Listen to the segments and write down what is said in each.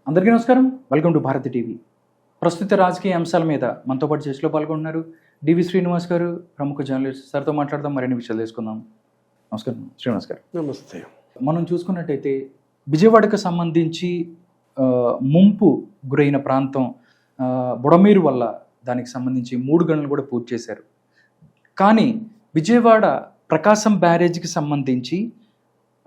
అందరికీ నమస్కారం. Welcome to Bharati TV. ప్రస్తుత రాజకీయ అంశాల మీద మనతో పాటు చర్చలో పాల్గొంటున్నారు డివి శ్రీనివాస్ గారు, ప్రముఖ జర్నలిస్ట్. సార్తో మాట్లాడదాం, మరిన్ని విషయాలు తెలుసుకుందాం. నమస్కారం శ్రీనివాస్ గారు. నమస్తే. మనం చూసుకున్నట్టయితే విజయవాడకు సంబంధించి ముంపు గురైన ప్రాంతం బుడమేరు వల్ల దానికి సంబంధించి 3 గనులు కూడా పూర్తి చేశారు. కానీ విజయవాడ ప్రకాశం బ్యారేజ్కి సంబంధించి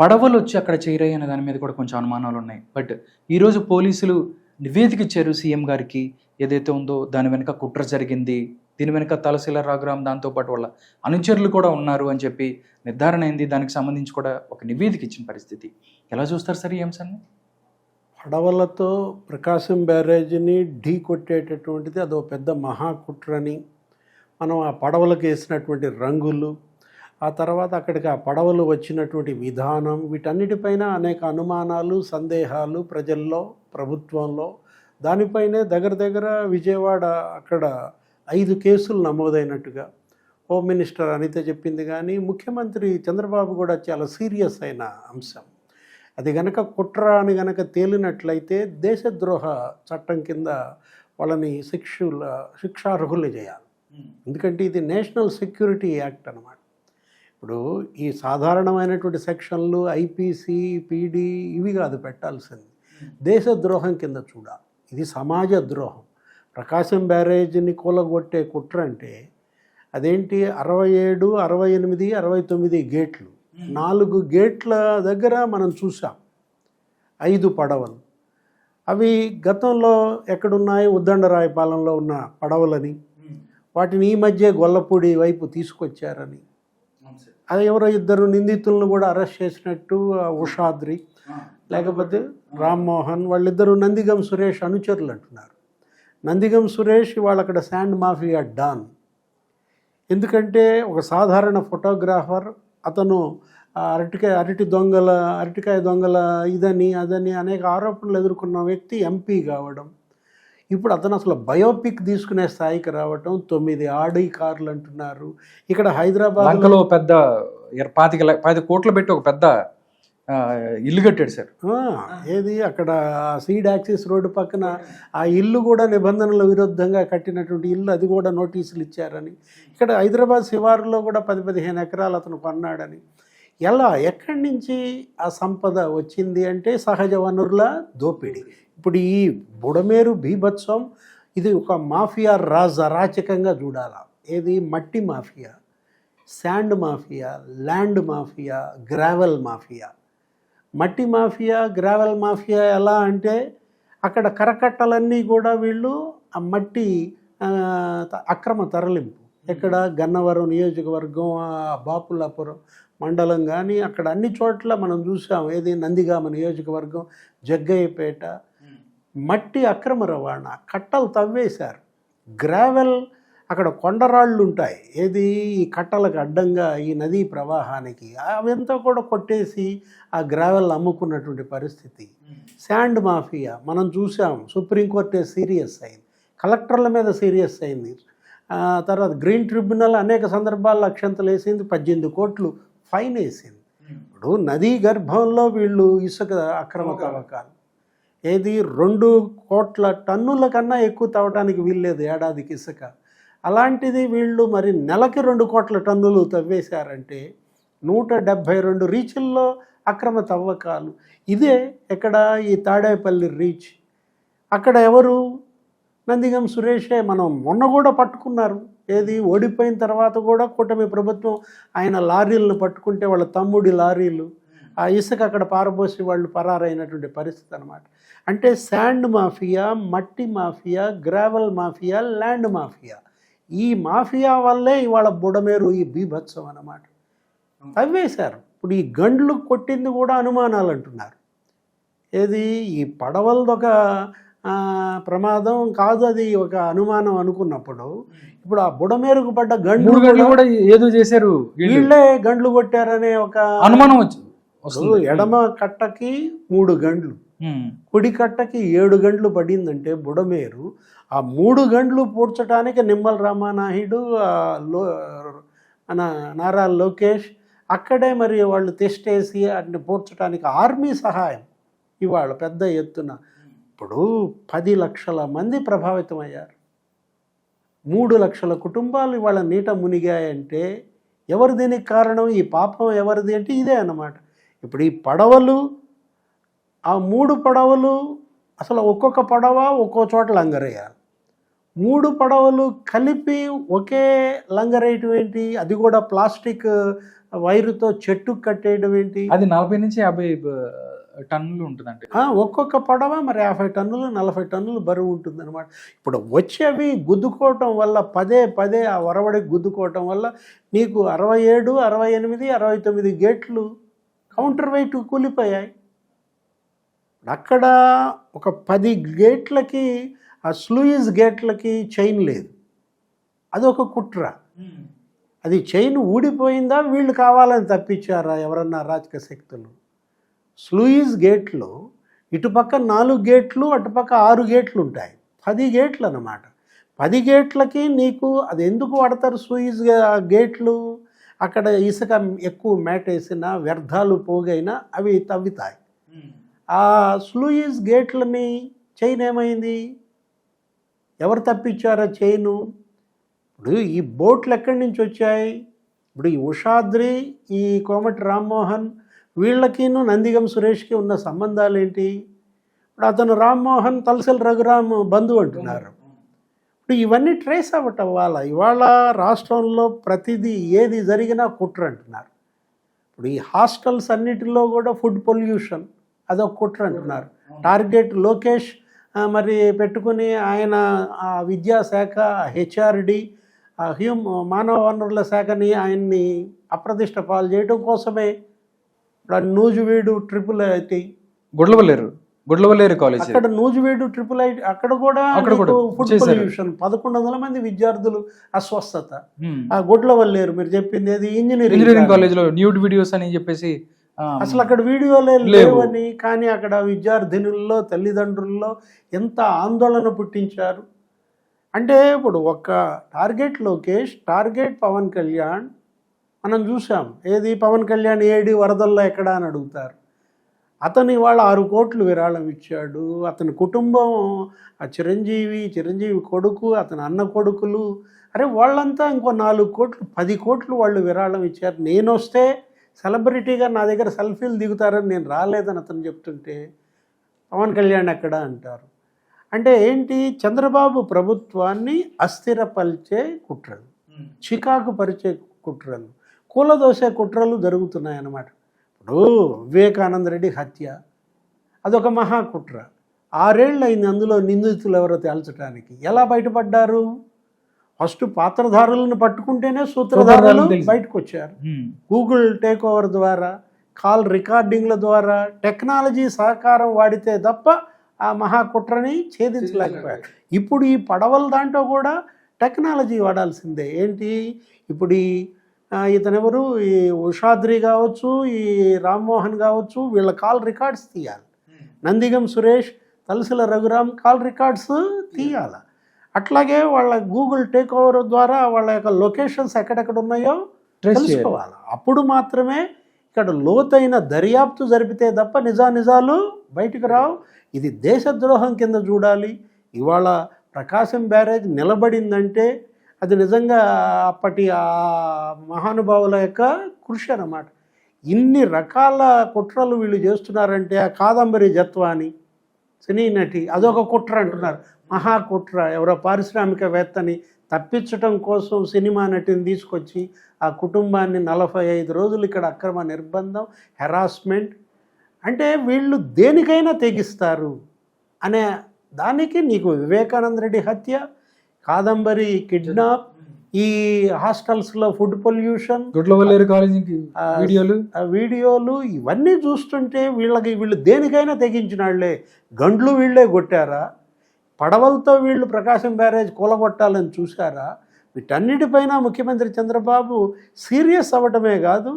పడవలు వచ్చి అక్కడ చేరాయి అనే దాని మీద కూడా కొంచెం అనుమానాలు ఉన్నాయి. బట్ ఈరోజు పోలీసులు నివేదిక ఇచ్చారు సీఎం గారికి. ఏదైతే ఉందో దాని వెనుక కుట్ర జరిగింది, దీని వెనుక తలశీల రాఘురామ్ దాంతోపాటు వాళ్ళ అనుచరులు కూడా ఉన్నారు అని చెప్పి నిర్ధారణ అయింది. దానికి సంబంధించి కూడా ఒక నివేదిక ఇచ్చిన పరిస్థితి. ఎలా చూస్తారు సార్ ఈ అంశాన్ని? పడవలతో ప్రకాశం బ్యారేజీని ఢీ కొట్టేటటువంటిది అదో పెద్ద మహాకుట్రని, మనం ఆ పడవలకు వేసినటువంటి రంగులు, ఆ తర్వాత అక్కడికి ఆ పడవలు వచ్చినటువంటి విధానం, వీటన్నిటిపైన అనేక అనుమానాలు, సందేహాలు ప్రజల్లో, ప్రభుత్వంలో. దానిపైనే దగ్గర విజయవాడ అక్కడ 5 కేసులు నమోదైనట్టుగా హోమ్ మినిస్టర్ అనిత చెప్పింది. కానీ ముఖ్యమంత్రి చంద్రబాబు కూడా చాలా సీరియస్ అయిన అంశం. అది గనక కుట్ర అని గనక తేలినట్లయితే దేశద్రోహ చట్టం కింద వాళ్ళని శిక్షార్హులు చేయాలి. ఎందుకంటే ఇది నేషనల్ సెక్యూరిటీ యాక్ట్ అన్నమాట. ఇప్పుడు ఈ సాధారణమైనటువంటి సెక్షన్లు ఐపీసీ, పీడీ ఇవి కాదు పెట్టాల్సింది, దేశద్రోహం కింద చూడాలి. ఇది సమాజ ద్రోహం. ప్రకాశం బ్యారేజీని కూలగొట్టే కుట్ర అంటే అదేంటి, 67, 68, 69 గేట్లు, 4 గేట్ల దగ్గర మనం చూసాం 5 పడవలు. అవి గతంలో ఎక్కడున్నాయి, ఉద్దండరాయపాలెంలో ఉన్న పడవలని, వాటిని ఈ మధ్య గొల్లపూడి వైపు తీసుకొచ్చారని, అది ఎవరో 2 నిందితులను కూడా అరెస్ట్ చేసినట్టు, ఉషాద్రి లేకపోతే రామ్మోహన్, వాళ్ళిద్దరూ నందిగం సురేష్ అనుచరులు అంటున్నారు. నందిగం సురేష్ వాళ్ళు అక్కడ శాండ్ మాఫియా డాన్. ఎందుకంటే ఒక సాధారణ ఫోటోగ్రాఫర్, అతను అరటికాయ దొంగల ఇదని అదని అనేక ఆరోపణలు ఎదుర్కొన్న వ్యక్తి ఎంపీ కావడం, ఇప్పుడు అతను అసలు బయోపిక్ తీసుకునే స్థాయికి రావటం, 9 ఆడి కార్లు అంటున్నారు. ఇక్కడ హైదరాబాద్లో పెద్ద 25 కోట్లు పెట్టి ఒక పెద్ద ఇల్లు కట్టాడు సార్. ఏది అక్కడ సీడ్ యాక్సిస్ రోడ్డు పక్కన ఆ ఇల్లు కూడా నిబంధనల విరుద్ధంగా కట్టినటువంటి ఇల్లు, అది కూడా నోటీసులు ఇచ్చారని. ఇక్కడ హైదరాబాద్ శివారులో కూడా 10-15 ఎకరాలు అతను కొన్నాడని. ఎక్కడి నుంచి ఆ సంపద వచ్చింది అంటే సహజ వనరుల దోపిడీ. ఇప్పుడు ఈ బుడమేరు బీభత్సం ఇది ఒక మాఫియా అరాచకంగా చూడాలా. ఏది, మట్టి mafia, sand mafia, land mafia, gravel mafia. మట్టి మాఫియా, గ్రావెల్ మాఫియా ఎలా అంటే అక్కడ కరకట్టలన్నీ కూడా వీళ్ళు ఆ మట్టి అక్రమ తరలింపు, ఎక్కడ గన్నవరం నియోజకవర్గం, బాపులాపురం మండలం కానీ అక్కడ అన్ని చోట్ల మనం చూసాం. ఏది, నందిగామ నియోజకవర్గం, జగ్గయ్యపేట, మట్టి అక్రమ రవాణా, కట్టలు తవ్వేశారు. గ్రావెల్, అక్కడ కొండరాళ్ళు ఉంటాయి, ఏది ఈ కట్టలకు అడ్డంగా ఈ నదీ ప్రవాహానికి, అవంతా కూడా కొట్టేసి ఆ గ్రావెల్ అమ్ముకున్నటువంటి పరిస్థితి. శాండ్ మాఫియా మనం చూసాం, సుప్రీంకోర్టే సీరియస్ అయింది, కలెక్టర్ల మీద సీరియస్ అయింది. తర్వాత గ్రీన్ ట్రిబ్యునల్ అనేక సందర్భాల్లో అక్షంతలు వేసింది, 18 కోట్లు ఫైన్ వేసింది. ఇప్పుడు నదీ గర్భంలో వీళ్ళు ఇసుక అక్రమ తవ్వకాలు, ఏది 2 కోట్ల టన్నుల కన్నా ఎక్కువ తవ్వడానికి వీల్లేదు ఏడాదికి ఇసుక. అలాంటిది వీళ్ళు మరి నెలకి 2 కోట్ల టన్నులు తవ్వేశారంటే 172 రీచ్ల్లో అక్రమ తవ్వకాలు. ఇదే ఎక్కడ, ఈ తాడేపల్లి రీచ్, అక్కడ ఎవరు, నందిగం సురేషే. మనం మొన్న కూడా పట్టుకున్నారు, ఏది ఓడిపోయిన తర్వాత కూడా కూటమి ప్రభుత్వం ఆయన లారీలను పట్టుకుంటే వాళ్ళ తమ్ముడి లారీలు ఆ ఇసుక అక్కడ పారబోసి వాళ్ళు పరారైనటువంటి పరిస్థితి అన్నమాట. అంటే శాండ్ మాఫియా, మట్టి mafia, gravel mafia, land mafia, ఈ మాఫియా వల్లే ఇవాళ బుడమేరు ఈ బీభత్సం అన్నమాట. తవ్వేశారు. ఇప్పుడు ఈ గండ్లు కొట్టింది కూడా అనుమానాలు అంటున్నారు. ఏది, ఈ పడవలదొక ప్రమాదం కాదు, అది ఒక అనుమానం అనుకున్నప్పుడు ఇప్పుడు ఆ బుడమేరుకు పడ్డ గండ్లు కూడా ఏదో చేశారు, వీళ్ళే గండ్లు కొట్టారనే ఒక అనుమానం వచ్చి, ఎడమ కట్టకి 3 గండ్లు, కుడి కట్టకి 7 గంటలు పడిందంటే బుడమేరు ఆ 3 గంటలు పూడ్చడానికి నిమ్మల రామానాయుడు, నారా లోకేష్ అక్కడే మరి వాళ్ళు టెస్ట్ వేసి వాటిని పూడ్చడానికి ఆర్మీ సహాయం ఇవాళ పెద్ద ఎత్తున ఇప్పుడు 10 లక్షల మంది ప్రభావితం అయ్యారు. 3 లక్షల కుటుంబాలు ఇవాళ నీట మునిగాయంటే ఎవరు దీనికి కారణం? ఈ పాపం ఎవరిది అంటే ఇదే అన్నమాట. ఇప్పుడు ఈ పడవలు, ఆ 3 పడవలు అసలు ఒక్కొక్క పడవ ఒక్కో చోట లంగరేయాలి. 3 పడవలు కలిపి ఒకే లంగరేయటం ఏంటి? అది కూడా ప్లాస్టిక్ వైరుతో చెట్టుకు కట్టేయడం ఏంటి? అది 40 నుంచి 50 టన్నులు ఉంటుందండి. ఒక్కొక్క పడవ మరి 50 టన్నులు 40 టన్నులు బరువు ఉంటుందన్నమాట. ఇప్పుడు వచ్చేవి గుద్దుకోవటం వల్ల పదే ఆ వరవడి గుద్దుకోవటం వల్ల నీకు 67, 68, 69 గేట్లు కౌంటర్ వెయిట్ కూలిపోయాయి. అక్కడ ఒక 10 గేట్లకి, ఆ స్లూయిస్ గేట్లకి చైన్ లేదు. అదొక కుట్ర. అది చైన్ ఊడిపోయిందా, వీళ్ళు కావాలని తప్పించారా ఎవరన్నా అరాచక శక్తులు? స్లూయిస్ గేట్లు ఇటుపక్క 4 గేట్లు, అటుపక్క 6 గేట్లు ఉంటాయి. 10 గేట్లు అన్నమాట. 10 గేట్లకి నీకు అది ఎందుకు వాడతారు స్లూయిస్ గేట్లు? అక్కడ ఇసుక ఎక్కువ మేటేసినా, వ్యర్థాలు పోగైనా అవి తవ్వుతాయి. ఆ స్లూయిస్ గేట్లని చైన్ ఏమైంది? ఎవరు తప్పించారా చైను? ఇప్పుడు ఈ బోట్లు ఎక్కడి నుంచి వచ్చాయి? ఇప్పుడు ఈ ఉషాద్రి, ఈ కోమటి రామ్మోహన్ వీళ్ళకిను నందిగం సురేష్కి ఉన్న సంబంధాలు ఏంటి? ఇప్పుడు అతను రామ్మోహన్ తలసరి రఘురామ్ బంధువు అంటున్నారు. ఇప్పుడు ఇవన్నీ ట్రేస్ అవ్వటం వల్ల ఇవాళ రాష్ట్రంలో ప్రతిదీ ఏది జరిగినా కుట్ర అంటున్నారు. ఇప్పుడు ఈ హాస్టల్స్ అన్నిటిలో కూడా ఫుడ్ పొల్యూషన్ అదొక కుట్ర అంటున్నారు. టార్గెట్ లోకేష్ మరి పెట్టుకుని ఆయన విద్యాశాఖ, హెచ్ఆర్డి, మానవ వనరుల శాఖని ఆయన్ని అప్రతిష్ట పాలు చేయడం కోసమే నూజివీడు IIIT, గుడ్లవల్లేరు కాలేజ్, అక్కడ నూజివీడు IIIT అక్కడ కూడా ఫుడ్ పొల్యూషన్, 1100 మంది విద్యార్థులు అస్వస్థత. ఆ గుడ్లవల్లేరు మీరు చెప్పింది ఏది? ఇంజనీరింగ్ కాలేజ్ లో న్యూడ్ వీడియోస్ అని చెప్పేసి అసలు అక్కడ వీడియోలే లేవని, కానీ అక్కడ విద్యార్థినుల్లో, తల్లిదండ్రుల్లో ఎంత ఆందోళన పుట్టించారు అంటే. ఇప్పుడు ఒక టార్గెట్ లోకేష్, టార్గెట్ పవన్ కళ్యాణ్ మనం చూసాం. ఏది పవన్ కళ్యాణ్ ఏడి వరదల్లో ఎక్కడా అని అడుగుతారు. అతను ఇవాళ 6 కోట్లు విరాళం ఇచ్చాడు. అతని కుటుంబం, ఆ చిరంజీవి కొడుకు, అతని అన్న కొడుకులు, అరే వాళ్ళంతా ఇంకో 4 కోట్లు 10 కోట్లు వాళ్ళు విరాళం ఇచ్చారు. నేను వస్తే సెలబ్రిటీగా నా దగ్గర సెల్ఫీలు దిగుతారని నేను రాలేదని అతను చెప్తుంటే పవన్ కళ్యాణ్ ఎక్కడా అంటారు. అంటే ఏంటి? చంద్రబాబు ప్రభుత్వాన్ని అస్థిరపరిచే కుట్రలు, చికాకు పరిచే కుట్రలు, కూలదోసే కుట్రలు జరుగుతున్నాయన్నమాట. ఇప్పుడు వివేకానంద రెడ్డి హత్య అదొక మహాకుట్ర. 6 ఏళ్ళు అయింది అందులో నిందితులు ఎవరో తేల్చడానికి. ఎలా బయటపడ్డారు? ఫస్ట్ పాత్రధారులను పట్టుకుంటేనే సూత్రధారులు బయటకు వచ్చారు. గూగుల్ టేక్ ఓవర్ ద్వారా, కాల్ రికార్డింగ్ల ద్వారా, టెక్నాలజీ సహకారం వాడితే తప్ప ఆ మహాకుట్రని ఛేదించలేకపోయారు. ఇప్పుడు ఈ పడవల దాంట్లో కూడా టెక్నాలజీ వాడాల్సిందే. ఏంటి? ఇప్పుడు ఇతనెవరు, ఈ ఉషాద్రి కావచ్చు, ఈ రామ్మోహన్ కావచ్చు, వీళ్ళ కాల్ రికార్డ్స్ తీయాలి. నందిగం సురేష్, తలసరి రఘురామ్ కాల్ రికార్డ్స్ తీయాలి. అట్లాగే వాళ్ళ గూగుల్ టేక్ ఓవర్ ద్వారా వాళ్ళ యొక్క లొకేషన్స్ ఎక్కడెక్కడ ఉన్నాయో తెలుసుకోవాలి. అప్పుడు మాత్రమే ఇక్కడ లోతైన దర్యాప్తు జరిపితే తప్ప నిజాలు బయటకు రావు. ఇది దేశద్రోహం కింద చూడాలి. ఇవాళ ప్రకాశం బ్యారేజ్ నిలబడిందంటే అది నిజంగా అప్పటి ఆ మహానుభావుల యొక్క కృషి అన్నమాట. ఇన్ని రకాల కుట్రలు వీళ్ళు చేస్తున్నారంటే ఆ కాదంబరి జత్వాని సినీ నటి అదొక కుట్ర అంటున్నారు. మహాకుట్ర. ఎవరో పారిశ్రామికవేత్తని తప్పించటం కోసం సినిమా నటిని తీసుకొచ్చి ఆ కుటుంబాన్ని 45 రోజులు ఇక్కడ అక్రమ నిర్బంధం, హెరాస్మెంట్. అంటే వీళ్ళు దేనికైనా తెగిస్తారు అనే దానికి నీకు వివేకానంద రెడ్డి హత్య, కాదంబరి కిడ్నాప్, ఈ హాస్టల్స్లో ఫుడ్ పొల్యూషన్, వీడియోలు ఇవన్నీ చూస్తుంటే వీళ్ళు దేనికైనా తెగించిన వాళ్ళే. గండ్లు వీళ్ళే కొట్టారా? పడవలతో వీళ్ళు ప్రకాశం బ్యారేజ్ కూలగొట్టాలని చూశారా? వీటన్నిటిపైన ముఖ్యమంత్రి చంద్రబాబు సీరియస్ అవ్వటమే కాదు,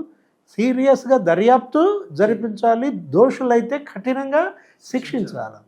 సీరియస్గా దర్యాప్తు జరిపించాలి, దోషులైతే కఠినంగా శిక్షించాలి.